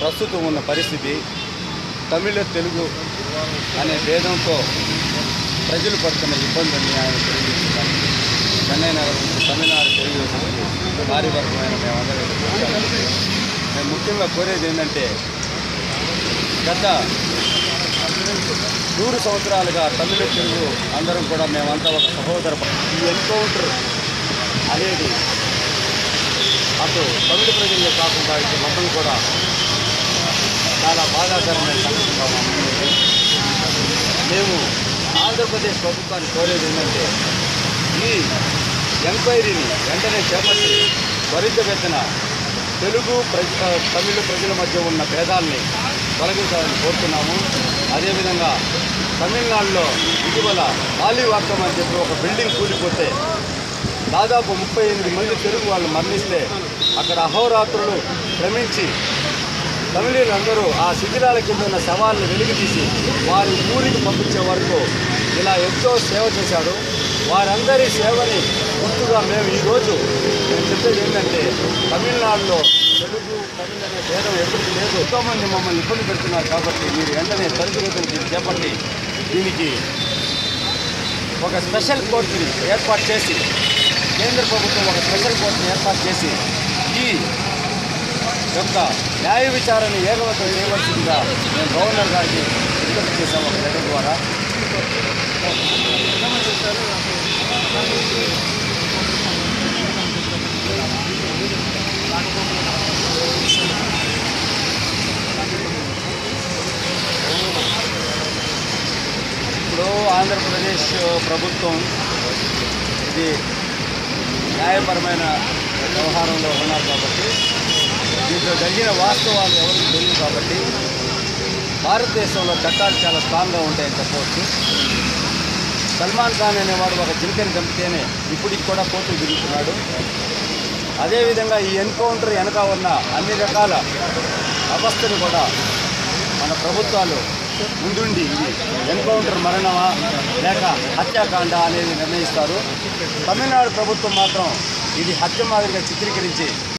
ప్రస్తుతం ఉన్న పరిస్థితి తమిళ తెలుగు అనే భేదంతో ప్రజలు పడుతున్న ఇబ్బందుల్ని ఆయన తెలియజేస్తున్నారు. చెన్నై నగరం నుంచి తమిళనాడు తెలుగుదేశానికి కార్యవర్గమైన మేమందరం మేము ముఖ్యంగా కోరేది ఏంటంటే గత 100 సంవత్సరాలుగా తమిళ తెలుగు అందరం కూడా మేమంతా ఒక సహోదర. ఈ ఎన్కౌంటర్ అనేది అటు తమిళ ప్రజలే కాకుండా ఇటు మొత్తం కూడా చాలా బాధాకరమైన సంఘటనగా మారింది. మేము ఆంధ్రప్రదేశ్ ప్రభుత్వాన్ని కోరేది ఏంటంటే ఈ ఎంక్వైరీని వెంటనే చేపట్టి త్వరితగతిన తమిళ ప్రజల మధ్య ఉన్న భేదాల్ని తొలగించాలని కోరుతున్నాము. అదేవిధంగా తమిళనాడులో ఇటీవల కాళీవాకం అని చెప్పి ఒక బిల్డింగ్ కూలిపోతే దాదాపు 38 మంది తెలుగు వాళ్ళు మరణిస్తే అక్కడ అహోరాత్రులు శ్రమించి తమిళీయులందరూ ఆ శిథిలాల కింద ఉన్న శవాలను వెలికితీసి వారి ఊరికి పంపించే వరకు ఇలా ఎంతో సేవ చేశాడు. వారందరి సేవని గుర్తుగా మేము ఈరోజు చెప్పేది ఏంటంటే తమిళనాడులో తెలుగు తమిళ అనే భేదం ఎప్పటికీ లేదు. ఎంతోమంది మమ్మల్ని ఇబ్బంది పెడుతున్నారు కాబట్టి మీరు వెంటనే త్వరితగతిన చేపట్టి దీనికి ఒక స్పెషల్ కోర్టుని ఏర్పాటు చేసి కేంద్ర ప్రభుత్వం ఒక స్పెషల్ కోర్టుని ఏర్పాటు చేసి ఈ యొక్క న్యాయ విచారణ ఏకవంతం చేయవలసిందిగా మేము గవర్నర్ గారికి విజ్ఞప్తి చేశాము ఒక లెటర్ ద్వారా. ఇప్పుడు ఆంధ్రప్రదేశ్ ప్రభుత్వం ఇది న్యాయపరమైన వ్యవహారంలో ఉన్నారు కాబట్టి దీంట్లో జరిగిన వాస్తవాలు ఎవరికి తెలియదు కాబట్టి భారతదేశంలో చట్టాలు చాలా స్ట్రాంగ్గా ఉంటాయని చెప్పవచ్చు. సల్మాన్ ఖాన్ అనేవాడు ఒక జింకని చంపితేనే ఇప్పటికి కూడా కోర్టులు తిరుగుతున్నాడు. అదేవిధంగా ఈ ఎన్కౌంటర్ వెనక ఉన్న అన్ని రకాల అవస్థలు కూడా మన ప్రభుత్వాలు ముందుండి ఇది ఎన్కౌంటర్ మరణమా లేక హత్యాకాండ అనేది నిర్ణయిస్తారు. తమిళనాడు ప్రభుత్వం మాత్రం ఇది హత్య మాదిరిగా చిత్రీకరించి